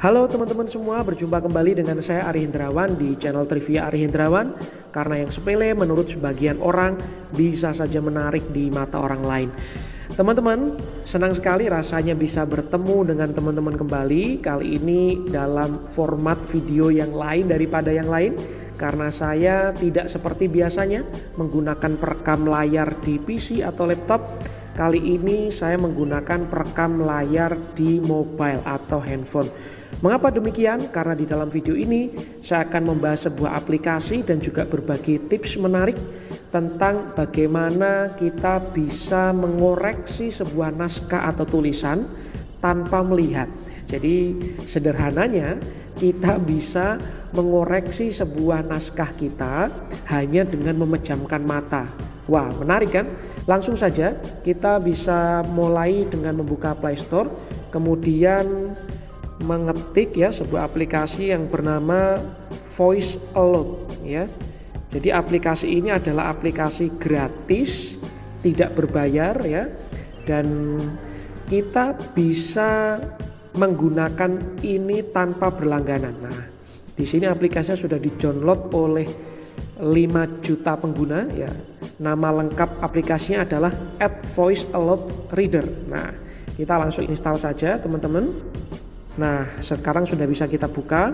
Halo teman-teman semua, berjumpa kembali dengan saya Ari Hendrawan di channel Trivia Ari Hendrawan. Karena yang sepele menurut sebagian orang bisa saja menarik di mata orang lain. Teman-teman, senang sekali rasanya bisa bertemu dengan teman-teman kembali. Kali ini dalam format video yang lain daripada yang lain, karena saya tidak seperti biasanya menggunakan perekam layar di PC atau laptop. Kali ini saya menggunakan perekam layar di mobile atau handphone. Mengapa demikian? Karena di dalam video ini saya akan membahas sebuah aplikasi dan juga berbagi tips menarik tentang bagaimana kita bisa mengoreksi sebuah naskah atau tulisan tanpa melihat. Jadi sederhananya kita bisa mengoreksi sebuah naskah kita hanya dengan memejamkan mata. Wah, menarik kan? Langsung saja kita bisa mulai dengan membuka Play Store, kemudian mengetik ya sebuah aplikasi yang bernama Voice Alert ya. Jadi aplikasi ini adalah aplikasi gratis, tidak berbayar ya, dan kita bisa menggunakan ini tanpa berlangganan. Nah, di sini aplikasinya sudah di-download oleh 5 juta pengguna ya. Nama lengkap aplikasinya adalah Voice Alert Reader. Nah, kita langsung install saja teman-teman. Nah, sekarang sudah bisa kita buka.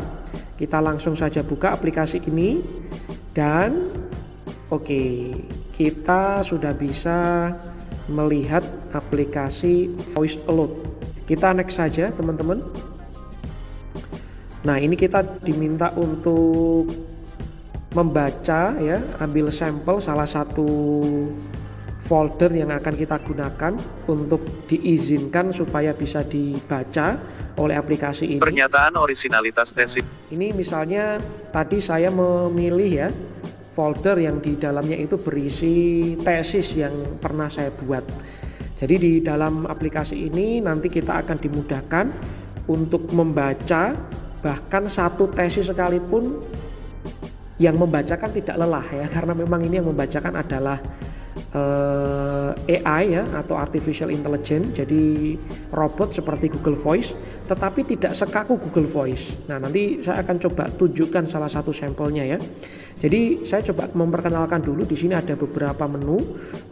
Kita langsung saja buka aplikasi ini dan oke, kita sudah bisa melihat aplikasi Voice Alert. Kita next saja teman-teman. Nah, ini kita diminta untuk membaca ya, ambil sampel salah satu folder yang akan kita gunakan untuk diizinkan supaya bisa dibaca oleh aplikasi ini. Pernyataan orisinalitas tesis. Ini misalnya tadi saya memilih ya folder yang di dalamnya itu berisi tesis yang pernah saya buat. Jadi di dalam aplikasi ini nanti kita akan dimudahkan untuk membaca bahkan satu tesis sekalipun. Yang membacakan tidak lelah ya, karena memang ini yang membacakan adalah AI ya, atau Artificial Intelligence. Jadi robot seperti Google Voice, tetapi tidak sekaku Google Voice. Nah, nanti saya akan coba tunjukkan salah satu sampelnya ya. Jadi saya coba memperkenalkan dulu. Di sini ada beberapa menu.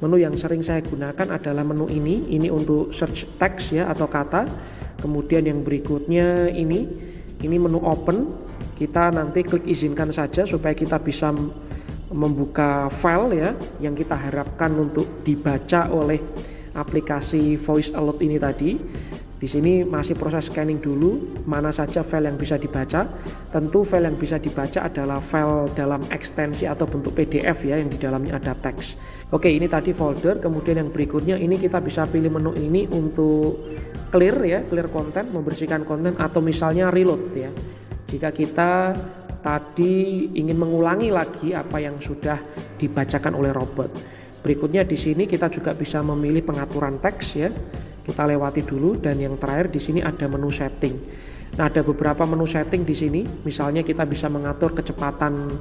Menu yang sering saya gunakan adalah menu ini. Ini untuk search text ya atau kata. Kemudian yang berikutnya ini menu open. Kita nanti klik izinkan saja supaya kita bisa membuka file ya yang kita harapkan untuk dibaca oleh aplikasi Voice Alert ini tadi. Di sini masih proses scanning dulu mana saja file yang bisa dibaca. Tentu file yang bisa dibaca adalah file dalam ekstensi atau bentuk PDF ya, yang di dalamnya ada teks. Oke, ini tadi folder. Kemudian yang berikutnya ini kita bisa pilih menu ini untuk clear ya, clear konten, membersihkan konten, atau misalnya reload ya. Jika kita tadi ingin mengulangi lagi apa yang sudah dibacakan oleh robot. Berikutnya di sini kita juga bisa memilih pengaturan teks ya. Kita lewati dulu, dan yang terakhir di sini ada menu setting. Nah, ada beberapa menu setting di sini. Misalnya kita bisa mengatur kecepatan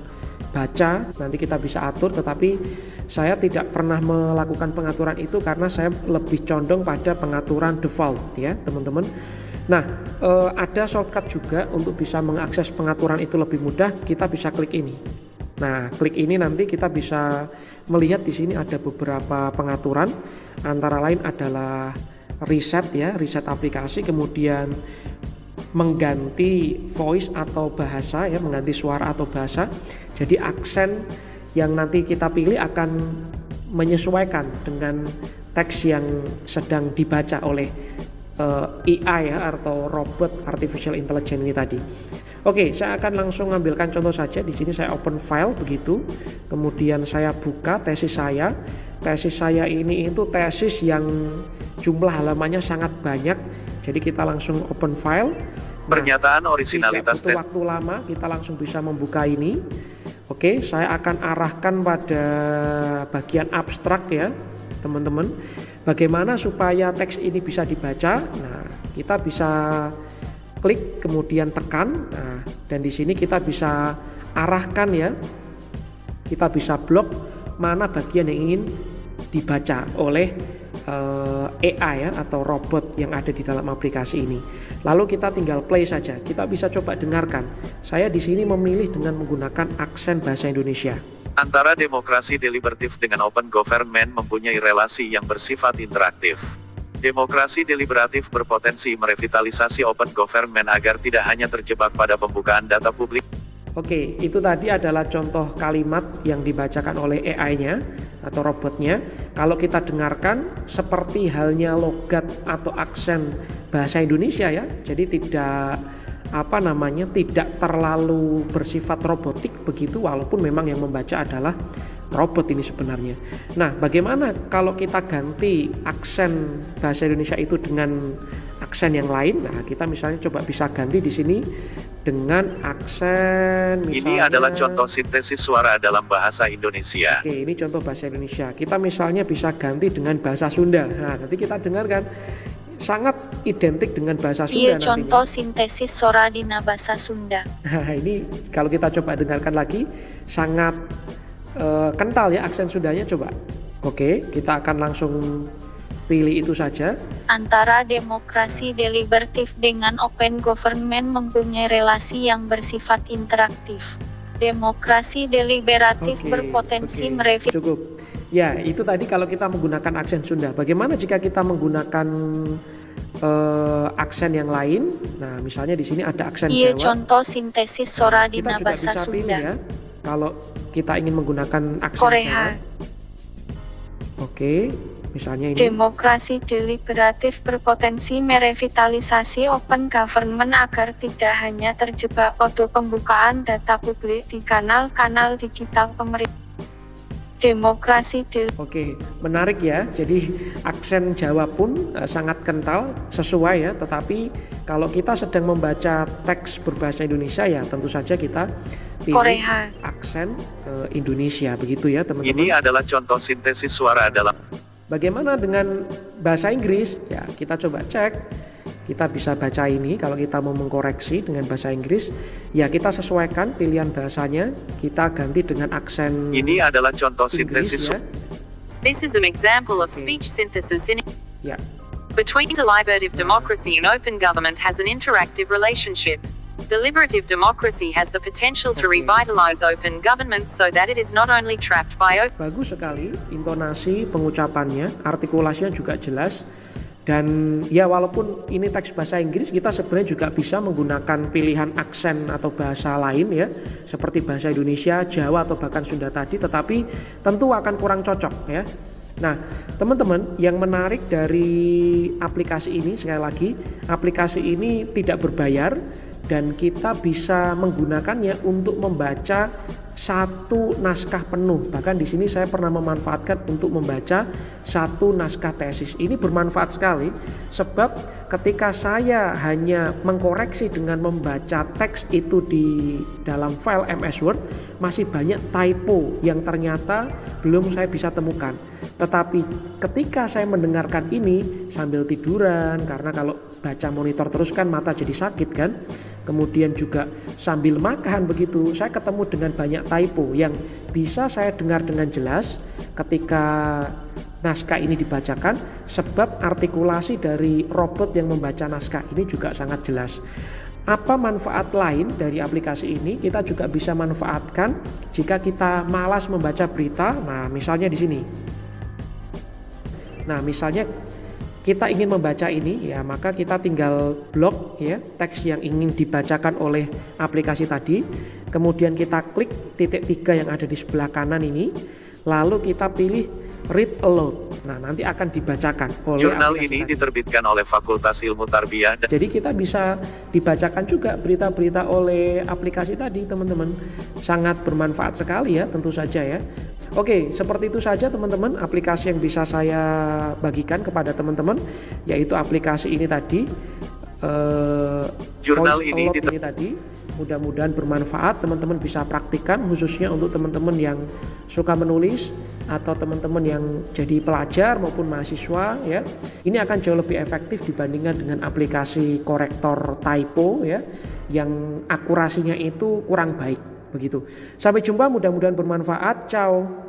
baca, nanti kita bisa atur, tetapi saya tidak pernah melakukan pengaturan itu karena saya lebih condong pada pengaturan default ya, teman-teman. Nah, ada shortcut juga untuk bisa mengakses pengaturan itu lebih mudah. Kita bisa klik ini. Nah, klik ini nanti kita bisa melihat di sini ada beberapa pengaturan, antara lain adalah reset ya, reset aplikasi, kemudian mengganti voice atau bahasa ya, mengganti suara atau bahasa. Jadi aksen yang nanti kita pilih akan menyesuaikan dengan teks yang sedang dibaca oleh AI ya, atau robot Artificial Intelligence ini tadi. Oke, saya akan langsung ambilkan contoh saja. Di sini saya open file begitu. Kemudian saya buka tesis saya. Tesis saya ini itu tesis yang jumlah halamannya sangat banyak. Jadi kita langsung open file. Pernyataan orisinalitas tesis. Tidak butuh waktu lama, kita langsung bisa membuka ini. Oke, saya akan arahkan pada bagian abstrak ya, teman-teman. Bagaimana supaya teks ini bisa dibaca? Nah, kita bisa klik kemudian tekan. Nah, dan di sini kita bisa arahkan ya. Kita bisa blok mana bagian yang ingin dibaca oleh AI ya, atau robot yang ada di dalam aplikasi ini. Lalu kita tinggal play saja. Kita bisa coba dengarkan. Saya di sini memilih dengan menggunakan aksen bahasa Indonesia. Antara demokrasi deliberatif dengan open government mempunyai relasi yang bersifat interaktif. Demokrasi deliberatif berpotensi merevitalisasi open government agar tidak hanya terjebak pada pembukaan data publik. Oke, itu tadi adalah contoh kalimat yang dibacakan oleh AI-nya atau robotnya. Kalau kita dengarkan seperti halnya logat atau aksen bahasa Indonesia ya. Jadi tidak tidak terlalu bersifat robotik begitu, walaupun memang yang membaca adalah robot ini sebenarnya. Nah, bagaimana kalau kita ganti aksen bahasa Indonesia itu dengan aksen yang lain? Nah, kita misalnya coba bisa ganti di sini dengan aksen misalnya, ini adalah contoh sintesis suara dalam bahasa Indonesia. Oke, ini contoh bahasa Indonesia. Kita misalnya bisa ganti dengan bahasa Sunda. Nah, nanti kita dengarkan sangat identik dengan bahasa Sunda. Iya, contoh sintesis suara dina bahasa Sunda. Nah, ini kalau kita coba dengarkan lagi sangat kental ya aksen Sundanya. Coba. Oke, kita akan langsung pilih itu saja. Antara demokrasi deliberatif dengan open government mempunyai relasi yang bersifat interaktif. Demokrasi deliberatif berpotensi merevitalisasi. Cukup. Ya, itu tadi kalau kita menggunakan aksen Sunda. Bagaimana jika kita menggunakan aksen yang lain? Nah, misalnya di sini ada aksen Jawa. Contoh sintesis suara dina bahasa Sunda. Pilih ya, kalau kita ingin menggunakan aksen Korea. Jawa. Oke. Misalnya ini. Demokrasi deliberatif berpotensi merevitalisasi open government agar tidak hanya terjebak pada pembukaan data publik di kanal-kanal digital pemerintah. Demokrasi Oke, menarik ya. Jadi aksen Jawa pun sangat kental, sesuai ya. Tetapi kalau kita sedang membaca teks berbahasa Indonesia ya tentu saja kita pilih Korea. Aksen Indonesia, begitu ya teman-teman. Ini adalah contoh sintesis suara dalam. Bagaimana dengan bahasa Inggris? Ya, kita coba cek. Kita bisa baca ini kalau kita mau mengkoreksi dengan bahasa Inggris. Ya, kita sesuaikan pilihan bahasanya. Kita ganti dengan aksen. Ini adalah contoh sintesis. Ya. This is an example of speech synthesis in Ya. between deliberative democracy and open government has an interactive relationship. Deliberative democracy has the potential to revitalize open government so that it is not only trapped by open. Bagus sekali intonasi pengucapannya, artikulasinya juga jelas. Dan ya walaupun ini teks bahasa Inggris, kita sebenarnya juga bisa menggunakan pilihan aksen atau bahasa lain ya, seperti bahasa Indonesia, Jawa atau bahkan Sunda tadi, tetapi tentu akan kurang cocok ya. Nah, teman-teman, yang menarik dari aplikasi ini, sekali lagi, aplikasi ini tidak berbayar dan kita bisa menggunakannya untuk membaca satu naskah penuh. Bahkan di sini saya pernah memanfaatkan untuk membaca satu naskah tesis. Ini bermanfaat sekali sebab ketika saya hanya mengkoreksi dengan membaca teks itu di dalam file MS Word, masih banyak typo yang ternyata belum saya bisa temukan. Tetapi ketika saya mendengarkan ini sambil tiduran, karena kalau baca monitor terus kan mata jadi sakit kan, kemudian juga sambil makan begitu, saya ketemu dengan banyak typo yang bisa saya dengar dengan jelas ketika naskah ini dibacakan, sebab artikulasi dari robot yang membaca naskah ini juga sangat jelas. Apa manfaat lain dari aplikasi ini? Kita juga bisa manfaatkan jika kita malas membaca berita. Nah, misalnya di sini. Nah, misalnya kita ingin membaca ini ya, maka kita tinggal blok ya teks yang ingin dibacakan oleh aplikasi tadi. Kemudian kita klik titik 3 yang ada di sebelah kanan ini. Lalu kita pilih read aloud. Nah, nanti akan dibacakan oleh Jurnal ini tadi. diterbitkan oleh Fakultas Ilmu Tarbiyah dan Jadi kita bisa dibacakan juga berita-berita oleh aplikasi tadi, teman-teman. Sangat bermanfaat sekali ya, tentu saja ya. Oke, seperti itu saja teman-teman aplikasi yang bisa saya bagikan kepada teman-teman, yaitu aplikasi ini tadi. Jurnal Voice ini Alert tadi. Mudah-mudahan bermanfaat, teman-teman bisa praktikkan, khususnya untuk teman-teman yang suka menulis atau teman-teman yang jadi pelajar maupun mahasiswa ya. Ini akan jauh lebih efektif dibandingkan dengan aplikasi korektor typo ya, yang akurasinya itu kurang baik begitu. Sampai jumpa, mudah-mudahan bermanfaat. Ciao.